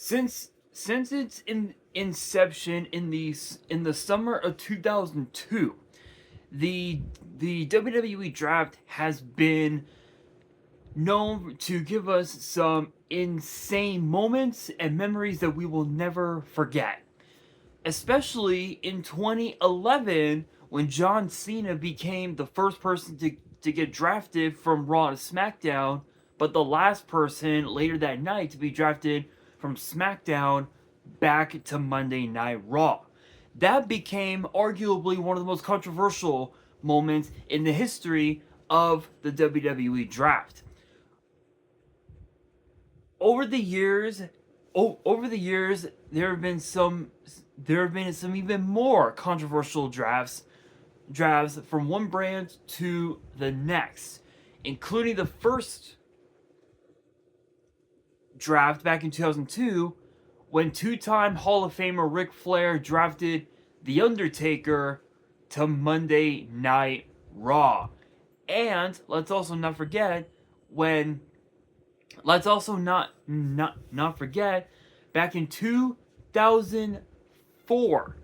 since its inception in the summer of 2002, the WWE draft has been known to give us some insane moments and memories that we will never forget. Especially in 2011 when John Cena became the first person to get drafted from Raw to SmackDown, but the last person later that night to be drafted from SmackDown back to Monday Night Raw. That became arguably one of the most controversial moments in the history of the WWE draft. Over the years, there have been some even more controversial drafts from one brand to the next, including the first draft back in 2002 when two-time Hall of Famer Ric Flair drafted The Undertaker to Monday Night Raw. And let's also not forget back in 2004,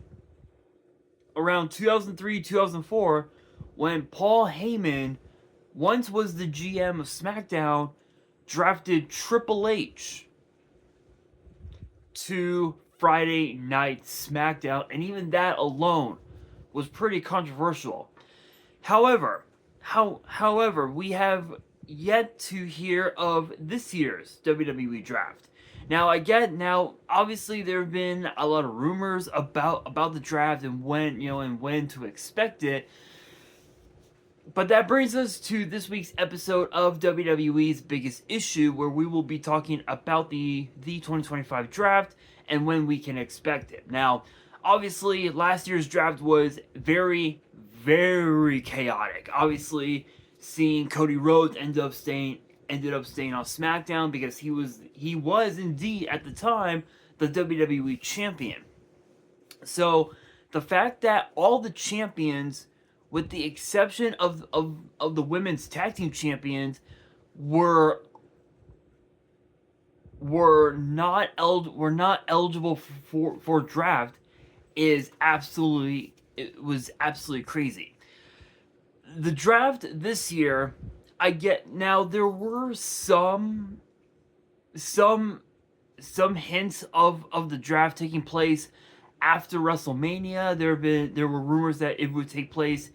around 2003, 2004, when Paul Heyman, once was the GM of SmackDown, drafted Triple H to Friday Night SmackDown, and even that alone was pretty controversial. However, we have yet to hear of this year's WWE draft. Now, obviously there have been a lot of rumors about the draft and when to expect it. But that brings us to this week's episode of WWE's Biggest Issue, where we will be talking about the 2025 draft and when we can expect it. Now, obviously, last year's draft was very, very chaotic. Obviously, seeing Cody Rhodes ended up staying on SmackDown because he was indeed at the time the WWE champion. So the fact that all the champions, with the exception of the women's tag team champions, were not eligible for draft was absolutely crazy. The draft this year, there were some hints of the draft taking place after WrestleMania. There were rumors that it would take place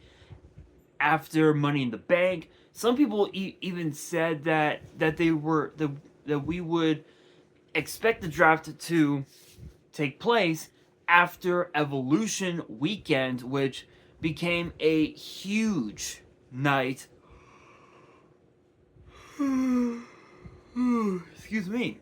after Money in the Bank. Some people even said that we would expect the draft to take place after Evolution weekend, which became a huge night. Excuse me.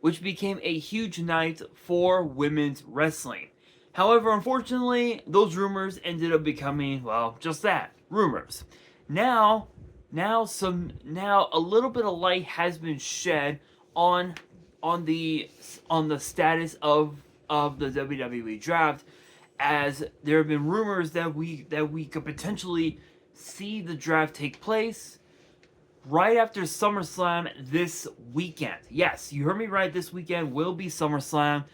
Which became a huge night for women's wrestling. However, unfortunately, those rumors ended up becoming, well, just that, rumors. Now a little bit of light has been shed on the status of the WWE draft, as there have been rumors that we could potentially see the draft take place right after SummerSlam this weekend. Yes, you heard me right. This weekend will be SummerSlam.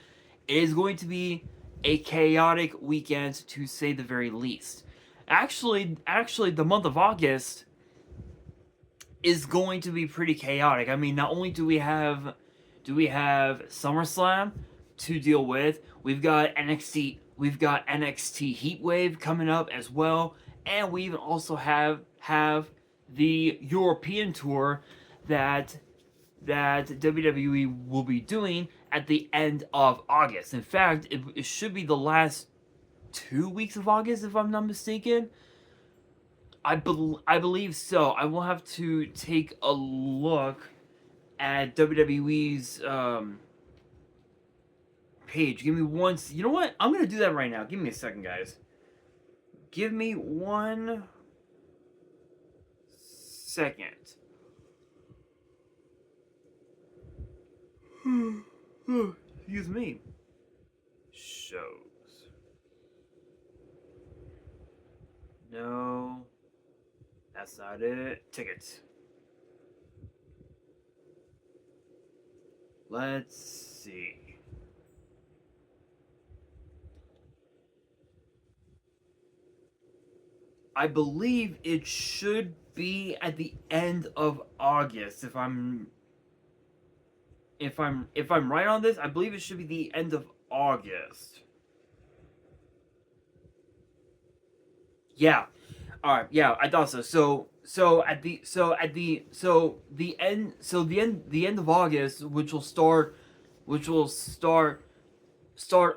It is going to be a chaotic weekend, to say the very least. Actually, the month of August is going to be pretty chaotic. I mean, not only do we have SummerSlam to deal with, we've got NXT Heatwave coming up as well, and we even also have the European tour that WWE will be doing at the end of August. In fact, it should be the last 2 weeks of August, if I'm not mistaken. I believe so. I will have to take a look at WWE's page. Give me one. You know what? I'm gonna do that right now. Give me a second, guys. Give me 1 second. Excuse me. Shows. No. That's not it. Tickets. Let's see. I believe it should be at the end of August. If I'm right on this, I believe it should be the end of August. Yeah. All right. Yeah, I thought so. The end of August, which will start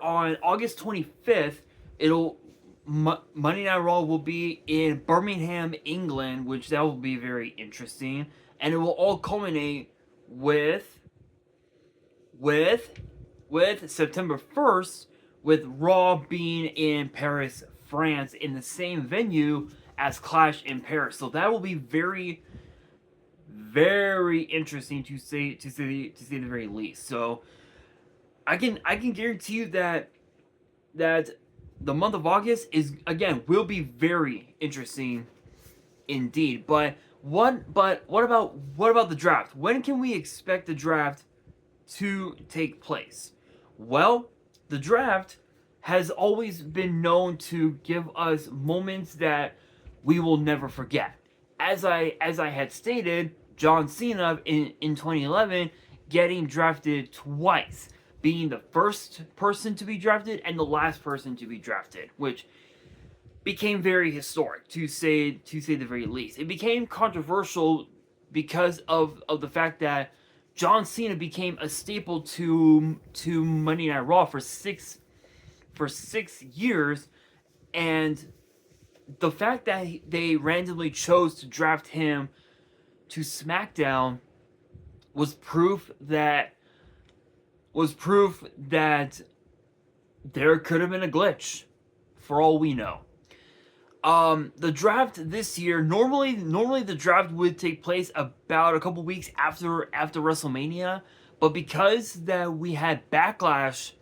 on August 25th. It'll Monday Night Raw will be in Birmingham, England, which that will be very interesting, and it will all culminate with with September 1st, with Raw being in Paris, France, in the same venue as Clash in Paris. So that will be very, very interesting to say the very least. So I can guarantee you that the month of August is again will be very interesting indeed. But what about the draft? When can we expect the draft to take place? Well, the draft has always been known to give us moments that we will never forget. As I had stated, John Cena in 2011 getting drafted twice, being the first person to be drafted and the last person to be drafted, which became very historic to say the very least. It became controversial because of the fact that John Cena became a staple to Monday Night Raw for 6 years, and the fact that they randomly chose to draft him to SmackDown was proof that there could have been a glitch, for all we know. The draft this year, normally the draft would take place about a couple weeks after WrestleMania, but because that we had Backlash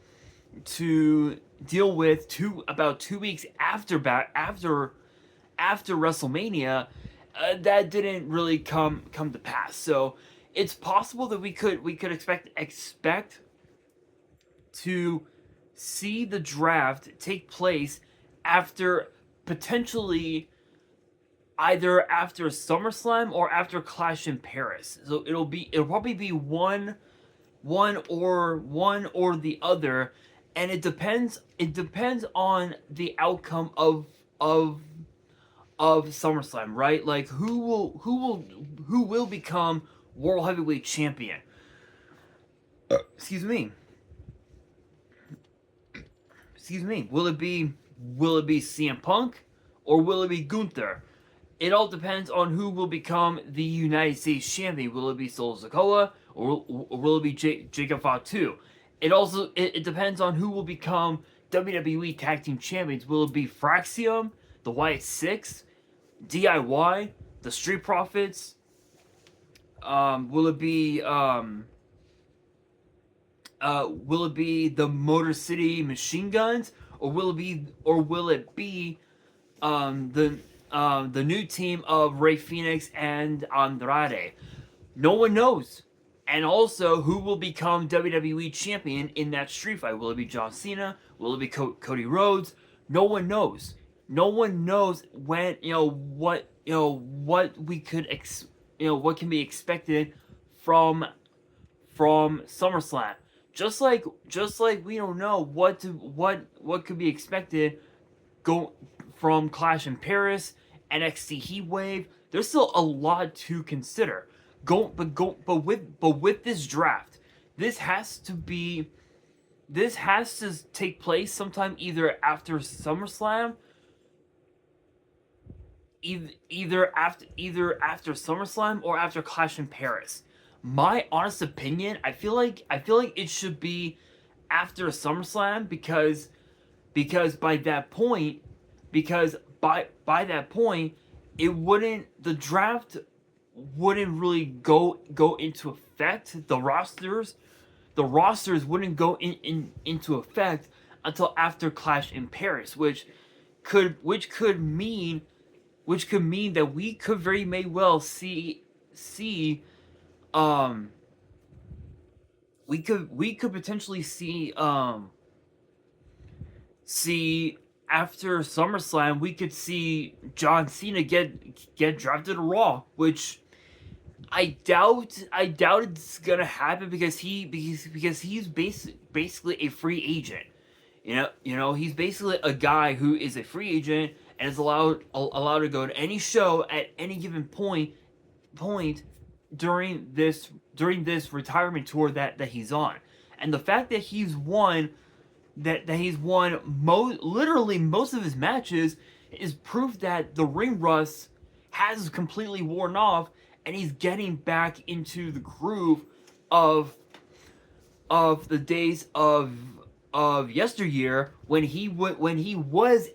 to deal with about 2 weeks after WrestleMania, that didn't really come to pass. So it's possible that we could expect to see the draft take place after, potentially, either after SummerSlam or after Clash in Paris. So it'll probably be one or the other, and it depends on the outcome of SummerSlam, right? Like who will become World Heavyweight Champion? Excuse me. Excuse me. Will it be CM Punk, or will it be Gunther? It all depends on who will become the United States champion. Will it be Solo Sikoa, or will it be Jacob Fatu? It depends on who will become WWE Tag Team Champions. Will it be Fraxium, the Wyatt Six, DIY, the Street Profits? Will it be the Motor City Machine Guns, or will it be the new team of Rey Fenix and Andrade? No one knows. And also, who will become WWE champion in that street fight? Will it be John Cena? Will it be Cody Rhodes? No one knows. No one knows when what we could what can be expected from SummerSlam. Just like we don't know what could be expected go from Clash in Paris, NXT Heatwave. There's still a lot to consider. But with this draft, this has to take place sometime either after SummerSlam, either after SummerSlam or after Clash in Paris. My honest opinion, I feel like it should be after SummerSlam, because by that point, the draft wouldn't really go into effect. The rosters wouldn't go into effect until after Clash in Paris, which could mean that we could very may well see um we could potentially see after SummerSlam, we could see John Cena get drafted to Raw, which I doubt it's gonna happen because he's basically a free agent. He's basically a guy who is a free agent and is allowed to go to any show at any given point during this retirement tour that he's on. And the fact that he's won literally most of his matches is proof that the ring rust has completely worn off, and he's getting back into the groove of the days of yesteryear when he was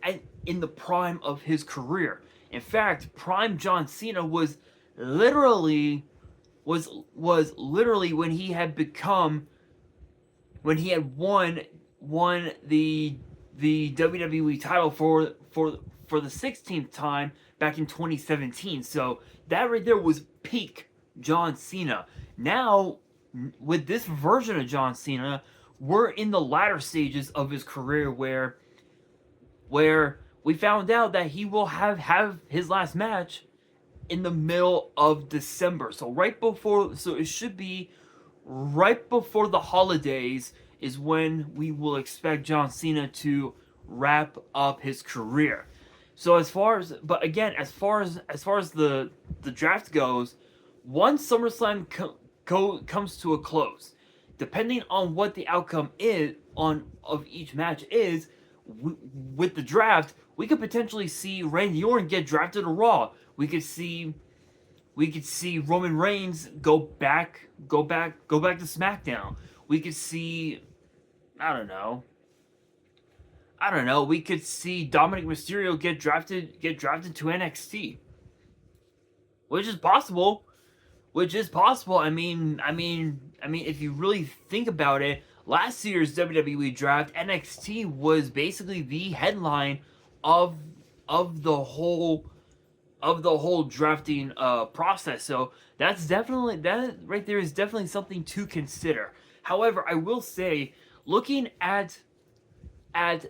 in the prime of his career. In fact, prime John Cena was literally when he had won the WWE title for the 16th time back in 2017. So that right there was peak John Cena. Now, with this version of John Cena, we're in the latter stages of his career where we found out that he will have his last match in the middle of December. So it should be right before the holidays is when we will expect John Cena to wrap up his career. So as far as the draft goes, once SummerSlam comes to a close, depending on what the outcome of each match is, with the draft, we could potentially see Randy Orton get drafted to Raw. We could see Roman Reigns go back to SmackDown. We could see, I don't know. We could see Dominic Mysterio get drafted to NXT, which is possible. I mean, if you really think about it, last year's WWE draft, NXT was basically the headline of the whole drafting process. So that right there is definitely something to consider. However, I will say, looking at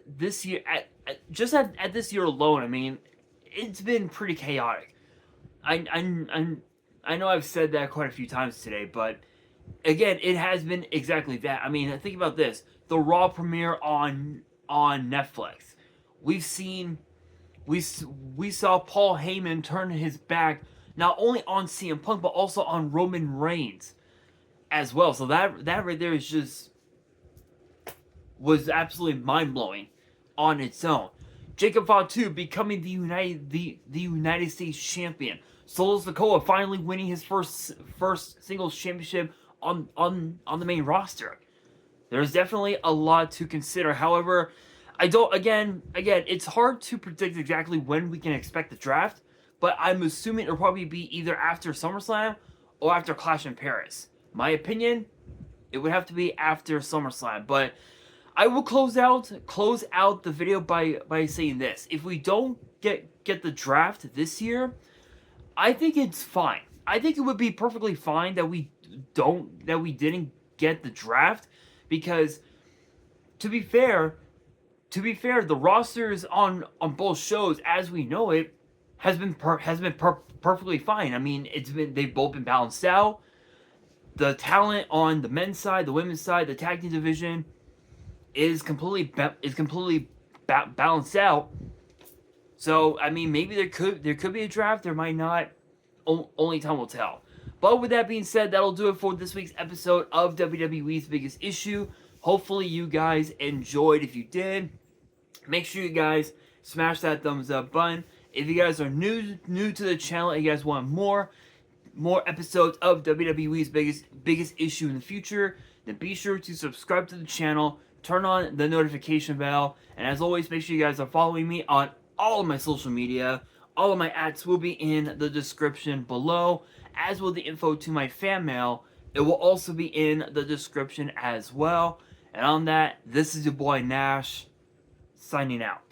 this year, at this year alone, I mean, it's been pretty chaotic. I know I've said that quite a few times today, but again, it has been exactly that. I mean, think about this: the Raw premiere on Netflix. We saw Paul Heyman turn his back not only on CM Punk but also on Roman Reigns as well. So that right there was absolutely mind blowing on its own. Jacob Fatu becoming the United States champion. Solo Sikoa finally winning his first singles championship on the main roster. There's definitely a lot to consider. However, again, it's hard to predict exactly when we can expect the draft, but I'm assuming it'll probably be either after SummerSlam or after Clash in Paris. My opinion, it would have to be after SummerSlam, but I will close out the video by saying this: if we don't get the draft this year, I think it's fine. I think it would be perfectly fine that we didn't get the draft, because to be fair, the rosters on both shows as we know it has been perfectly fine. I mean, they've both been balanced out. The talent on the men's side, the women's side, the tag team division is completely balanced out. So I mean, maybe there could be a draft. There might not. Only time will tell. But with that being said, that'll do it for this week's episode of WWE's Biggest Issue. Hopefully you guys enjoyed. If you did, make sure you guys smash that thumbs up button. If you guys are new to the channel and you guys want more episodes of WWE's biggest issue in the future, then be sure to subscribe to the channel, turn on the notification bell, and as always, make sure you guys are following me on all of my social media. All of my ads will be in the description below, as will the info to my fan mail. It will also be in the description as well. And on that, this is your boy Nash, signing out.